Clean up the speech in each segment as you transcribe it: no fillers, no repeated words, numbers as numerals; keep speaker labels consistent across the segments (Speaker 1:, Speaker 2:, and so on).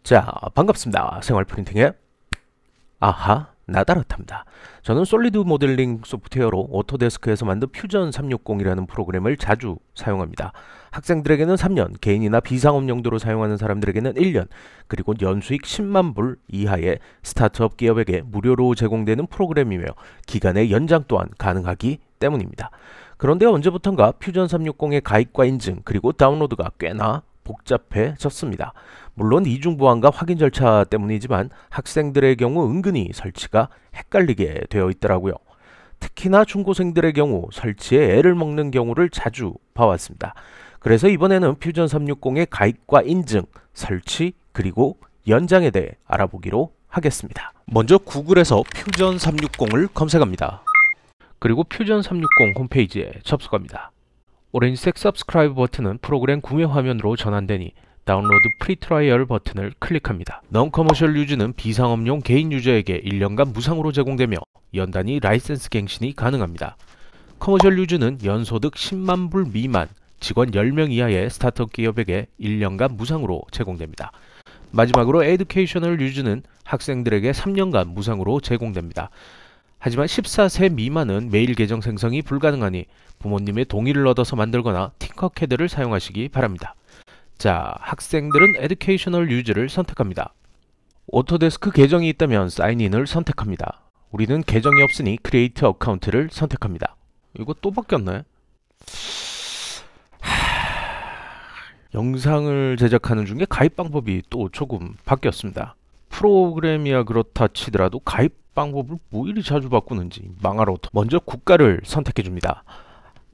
Speaker 1: 자, 반갑습니다. 생활 프린팅의 아하 나다르탑니다. 저는 솔리드 모델링 소프트웨어로 오토데스크에서 만든 퓨전 360이라는 프로그램을 자주 사용합니다. 학생들에게는 3년, 개인이나 비상업 용도로 사용하는 사람들에게는 1년, 그리고 연수익 10만 불 이하의 스타트업 기업에게 무료로 제공되는 프로그램이며 기간의 연장 또한 가능하기 때문입니다. 그런데 언제부턴가 퓨전 360의 가입과 인증 그리고 다운로드가 꽤나 복잡해졌습니다. 물론 이중보안과 확인 절차 때문이지만 학생들의 경우 은근히 설치가 헷갈리게 되어 있더라고요. 특히나 중고생들의 경우 설치에 애를 먹는 경우를 자주 봐왔습니다. 그래서 이번에는 퓨전 360의 가입과 인증, 설치, 그리고 연장에 대해 알아보기로 하겠습니다. 먼저 구글에서 퓨전 360을 검색합니다. 그리고 퓨전 360 홈페이지에 접속합니다. 오렌지색 Subscribe 버튼은 프로그램 구매 화면으로 전환되니 다운로드 프리 트라이얼 버튼을 클릭합니다. Non-Commercial 유즈는 비상업용 개인 유저에게 1년간 무상으로 제공되며 연단위 라이센스 갱신이 가능합니다. 커머셜 유즈는 연소득 10만 불 미만, 직원 10명 이하의 스타트업 기업에게 1년간 무상으로 제공됩니다. 마지막으로 에듀케이셔널 유즈는 학생들에게 3년간 무상으로 제공됩니다. 하지만 14세 미만은 메일 계정 생성이 불가능하니 부모님의 동의를 얻어서 만들거나 팅커캐드를 사용하시기 바랍니다. 자, 학생들은 에듀케이셔널 유즈를 선택합니다. 오토데스크 계정이 있다면 사인인을 선택합니다. 우리는 계정이 없으니 크리에이트 어카운트를 선택합니다. 이거 또 바뀌었네? 영상을 제작하는 중에 가입 방법이 또 조금 바뀌었습니다. 프로그램이야 그렇다 치더라도 가입 방법을 뭐 이리 자주 바꾸는지 망할 오토. 먼저 국가를 선택해줍니다.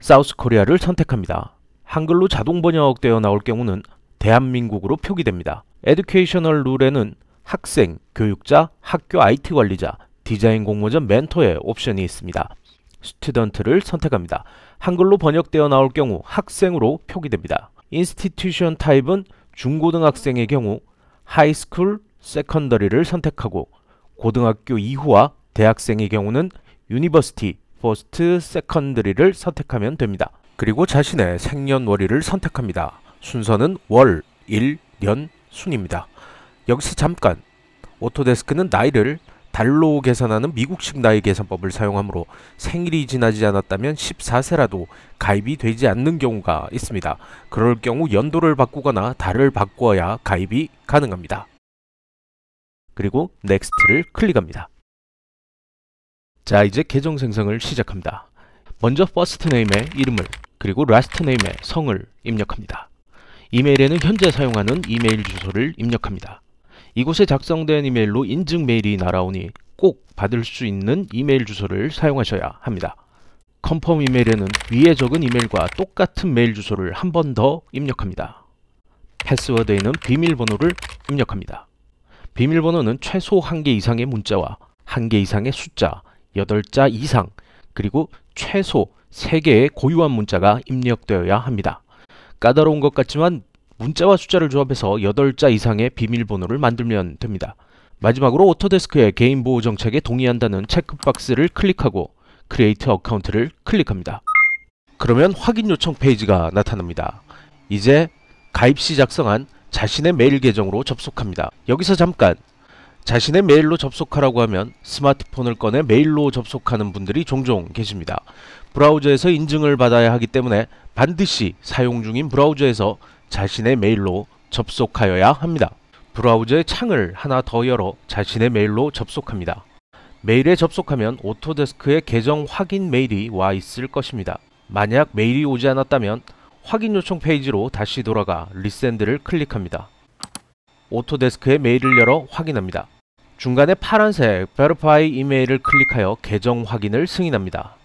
Speaker 1: 사우스 코리아를 선택합니다. 한글로 자동 번역되어 나올 경우는 대한민국으로 표기됩니다. 에듀케이셔널 룰에는 학생, 교육자, 학교 IT 관리자, 디자인 공모전 멘토의 옵션이 있습니다. 스튜던트를 선택합니다. 한글로 번역되어 나올 경우 학생으로 표기됩니다. 인스티튜션 타입은 중고등학생의 경우 하이스쿨, 세컨더리를 선택하고 고등학교 이후와 대학생의 경우는 유니버시티, 포스트 세컨더리를 선택하면 됩니다. 그리고 자신의 생년월일을 선택합니다. 순서는 월, 일, 년, 순입니다. 여기서 잠깐! 오토데스크는 나이를 달로 계산하는 미국식 나이 계산법을 사용하므로 생일이 지나지 않았다면 14세라도 가입이 되지 않는 경우가 있습니다. 그럴 경우 연도를 바꾸거나 달을 바꾸어야 가입이 가능합니다. 그리고 넥스트를 클릭합니다. 자, 이제 계정 생성을 시작합니다. 먼저 퍼스트 네임의 이름을 그리고 라스트 네임의 성을 입력합니다. 이메일에는 현재 사용하는 이메일 주소를 입력합니다. 이곳에 작성된 이메일로 인증 메일이 날아오니 꼭 받을 수 있는 이메일 주소를 사용하셔야 합니다. 컨펌 이메일에는 위에 적은 이메일과 똑같은 메일 주소를 한 번 더 입력합니다. 패스워드에는 비밀번호를 입력합니다. 비밀번호는 최소 1개 이상의 문자와 1개 이상의 숫자, 8자 이상, 그리고 최소 3개의 고유한 문자가 입력되어야 합니다. 까다로운 것 같지만 문자와 숫자를 조합해서 8자 이상의 비밀번호를 만들면 됩니다. 마지막으로 오토데스크의 개인 보호 정책에 동의한다는 체크박스를 클릭하고 크리에이트 어카운트를 클릭합니다. 그러면 확인 요청 페이지가 나타납니다. 이제 가입 시 작성한 자신의 메일 계정으로 접속합니다. 여기서 잠깐! 자신의 메일로 접속하라고 하면 스마트폰을 꺼내 메일로 접속하는 분들이 종종 계십니다. 브라우저에서 인증을 받아야 하기 때문에 반드시 사용 중인 브라우저에서 자신의 메일로 접속하여야 합니다. 브라우저의 창을 하나 더 열어 자신의 메일로 접속합니다. 메일에 접속하면 오토데스크의 계정 확인 메일이 와 있을 것입니다. 만약 메일이 오지 않았다면 확인 요청 페이지로 다시 돌아가 리센드를 클릭합니다. 오토데스크의 메일을 열어 확인합니다. 중간에 파란색 Verify 이메일을 클릭하여 계정 확인을 승인합니다.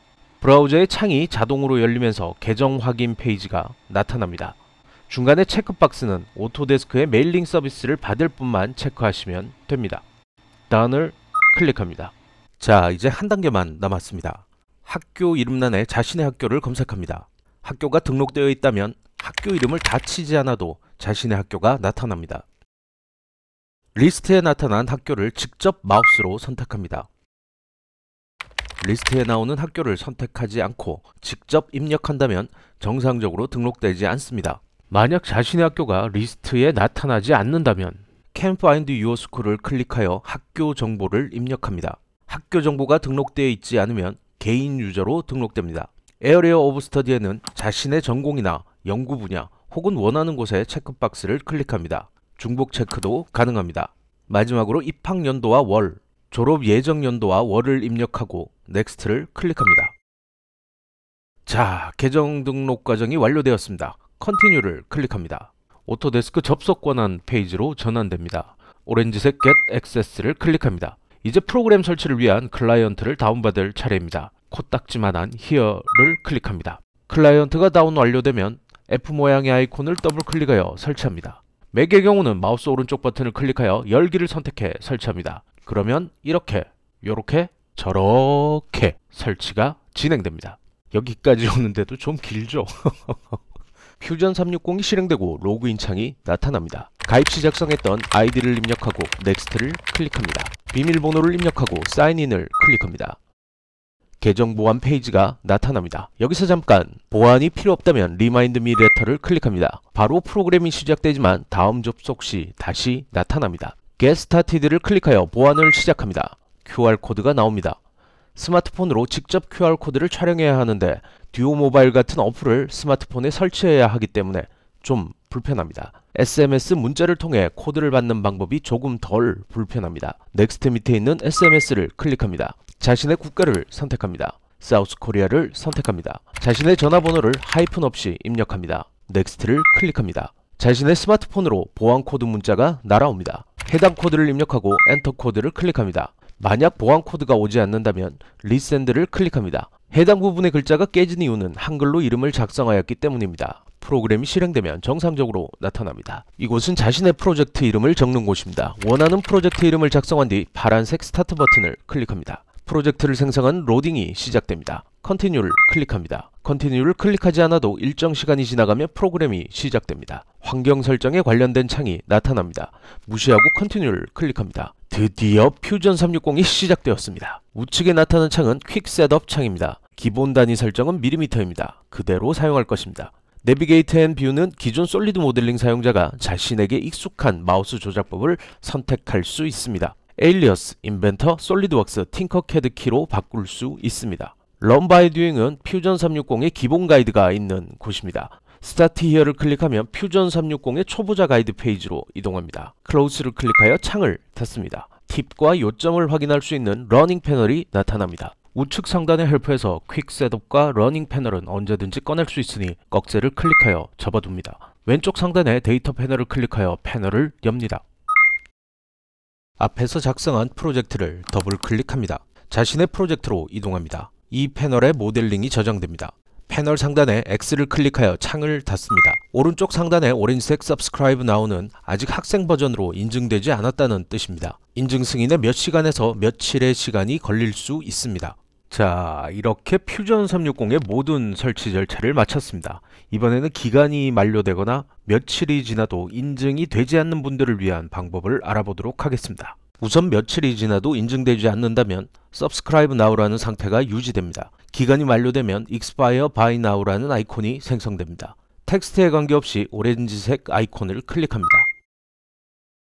Speaker 1: 브라우저의 창이 자동으로 열리면서 계정 확인 페이지가 나타납니다. 중간에 체크박스는 오토데스크의 메일링 서비스를 받을 분만 체크하시면 됩니다. Done을 클릭합니다. 자, 이제 한 단계만 남았습니다. 학교 이름란에 자신의 학교를 검색합니다. 학교가 등록되어 있다면 학교 이름을 다 치지 않아도 자신의 학교가 나타납니다. 리스트에 나타난 학교를 직접 마우스로 선택합니다. 리스트에 나오는 학교를 선택하지 않고 직접 입력한다면 정상적으로 등록되지 않습니다. 만약 자신의 학교가 리스트에 나타나지 않는다면 Can't find your school을 클릭하여 학교 정보를 입력합니다. 학교 정보가 등록되어 있지 않으면 개인 유저로 등록됩니다. Area of Study에는 자신의 전공이나 연구 분야 혹은 원하는 곳에 체크박스를 클릭합니다. 중복 체크도 가능합니다. 마지막으로 입학 연도와 월, 졸업 예정 연도와 월을 입력하고 Next를 클릭합니다. 자, 계정 등록 과정이 완료되었습니다. Continue를 클릭합니다. 오토데스크 접속 권한 페이지로 전환됩니다. 오렌지색 Get Access를 클릭합니다. 이제 프로그램 설치를 위한 클라이언트를 다운받을 차례입니다. 코딱지만한 Here를 클릭합니다. 클라이언트가 다운 완료되면 F 모양의 아이콘을 더블 클릭하여 설치합니다. 맥의 경우는 마우스 오른쪽 버튼을 클릭하여 열기를 선택해 설치합니다. 그러면 이렇게, 요렇게, 저렇게 설치가 진행됩니다. 여기까지 오는데도 좀 길죠? 퓨전 360이 실행되고 로그인 창이 나타납니다. 가입 시 작성했던 아이디를 입력하고 넥스트를 클릭합니다. 비밀번호를 입력하고 사인인을 클릭합니다. 계정 보안 페이지가 나타납니다. 여기서 잠깐 보안이 필요 없다면 리마인드 미 레터를 클릭합니다. 바로 프로그램이 시작되지만 다음 접속 시 다시 나타납니다. Get Started를 클릭하여 보안을 시작합니다. QR코드가 나옵니다. 스마트폰으로 직접 QR코드를 촬영해야 하는데 듀오 모바일 같은 어플을 스마트폰에 설치해야 하기 때문에 좀 불편합니다. SMS 문자를 통해 코드를 받는 방법이 조금 덜 불편합니다. 넥스트 밑에 있는 SMS를 클릭합니다. 자신의 국가를 선택합니다. 사우스 코리아를 선택합니다. 자신의 전화번호를 하이픈 없이 입력합니다. 넥스트를 클릭합니다. 자신의 스마트폰으로 보안 코드 문자가 날아옵니다. 해당 코드를 입력하고 엔터 코드를 클릭합니다. 만약 보안 코드가 오지 않는다면 리센드를 클릭합니다. 해당 부분의 글자가 깨진 이유는 한글로 이름을 작성하였기 때문입니다. 프로그램이 실행되면 정상적으로 나타납니다. 이곳은 자신의 프로젝트 이름을 적는 곳입니다. 원하는 프로젝트 이름을 작성한 뒤 파란색 스타트 버튼을 클릭합니다. 프로젝트를 생성한 로딩이 시작됩니다. Continue를 클릭합니다. Continue를 클릭하지 않아도 일정 시간이 지나가면 프로그램이 시작됩니다. 환경 설정에 관련된 창이 나타납니다. 무시하고 Continue를 클릭합니다. 드디어 퓨전 360이 시작되었습니다. 우측에 나타난 창은 퀵 셋업 창입니다. 기본 단위 설정은 밀리미터입니다. 그대로 사용할 것입니다. 내비게이트 앤 뷰는 기존 솔리드 모델링 사용자가 자신에게 익숙한 마우스 조작법을 선택할 수 있습니다. 에일리어스, 인벤터, 솔리드웍스, 팅커캐드 키로 바꿀 수 있습니다. Run by Doing은 퓨전 360의 기본 가이드가 있는 곳입니다. 스타트 히어를 클릭하면 퓨전 360의 초보자 가이드 페이지로 이동합니다. 클로즈를 클릭하여 창을 닫습니다. 팁과 요점을 확인할 수 있는 러닝 패널이 나타납니다. 우측 상단의 헬프에서 퀵 셋업과 러닝 패널은 언제든지 꺼낼 수 있으니 꺽쇠를 클릭하여 접어둡니다. 왼쪽 상단의 데이터 패널을 클릭하여 패널을 엽니다. 앞에서 작성한 프로젝트를 더블 클릭합니다. 자신의 프로젝트로 이동합니다. 이 패널에 모델링이 저장됩니다. 패널 상단에 X를 클릭하여 창을 닫습니다. 오른쪽 상단에 오렌지색 Subscribe Now는 아직 학생 버전으로 인증되지 않았다는 뜻입니다. 인증 승인에 몇 시간에서 며칠의 시간이 걸릴 수 있습니다. 자, 이렇게 퓨전 360의 모든 설치 절차를 마쳤습니다. 이번에는 기간이 만료되거나 며칠이 지나도 인증이 되지 않는 분들을 위한 방법을 알아보도록 하겠습니다. 우선 며칠이 지나도 인증되지 않는다면 Subscribe Now라는 상태가 유지됩니다. 기간이 만료되면 Expire by Now라는 아이콘이 생성됩니다. 텍스트에 관계없이 오렌지색 아이콘을 클릭합니다.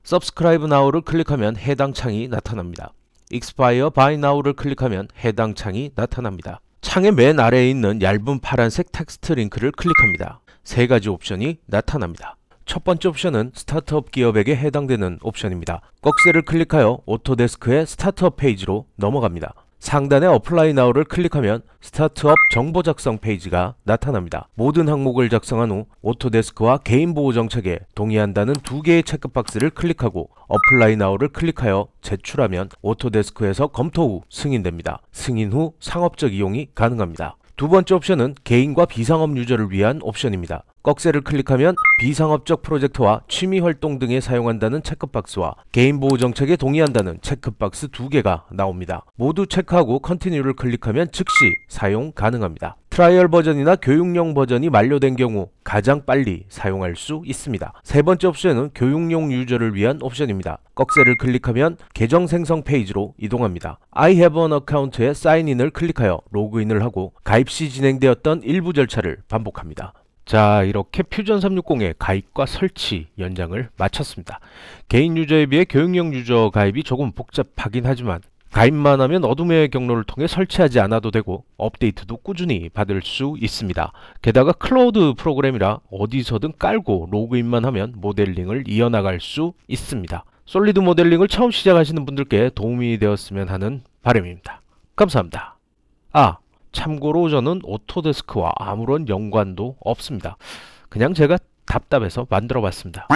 Speaker 1: Subscribe Now를 클릭하면 해당 창이 나타납니다. Expire by Now를 클릭하면 해당 창이 나타납니다. 창의 맨 아래에 있는 얇은 파란색 텍스트 링크를 클릭합니다. 세 가지 옵션이 나타납니다. 첫 번째 옵션은 스타트업 기업에게 해당되는 옵션입니다. 꺽쇠를 클릭하여 오토데스크의 스타트업 페이지로 넘어갑니다. 상단의 Apply Now를 클릭하면 스타트업 정보 작성 페이지가 나타납니다. 모든 항목을 작성한 후 오토데스크와 개인 보호 정책에 동의한다는 두 개의 체크박스를 클릭하고 Apply Now를 클릭하여 제출하면 오토데스크에서 검토 후 승인됩니다. 승인 후 상업적 이용이 가능합니다. 두 번째 옵션은 개인과 비상업 유저를 위한 옵션입니다. 꺽쇠를 클릭하면 비상업적 프로젝트와 취미활동 등에 사용한다는 체크박스와 개인보호 정책에 동의한다는 체크박스 두 개가 나옵니다. 모두 체크하고 Continue를 클릭하면 즉시 사용 가능합니다. 트라이얼 버전이나 교육용 버전이 만료된 경우 가장 빨리 사용할 수 있습니다. 세 번째 옵션은 교육용 유저를 위한 옵션입니다. 꺽쇠를 클릭하면 계정 생성 페이지로 이동합니다. I have an account에 사인인을 클릭하여 로그인을 하고 가입 시 진행되었던 일부 절차를 반복합니다. 자, 이렇게 퓨전 360의 가입과 설치 연장을 마쳤습니다. 개인 유저에 비해 교육용 유저 가입이 조금 복잡하긴 하지만 가입만 하면 어둠의 경로를 통해 설치하지 않아도 되고 업데이트도 꾸준히 받을 수 있습니다. 게다가 클라우드 프로그램이라 어디서든 깔고 로그인만 하면 모델링을 이어나갈 수 있습니다. 솔리드 모델링을 처음 시작하시는 분들께 도움이 되었으면 하는 바람입니다. 감사합니다. 참고로 저는 오토데스크와 아무런 연관도 없습니다. 그냥 제가 답답해서 만들어 봤습니다.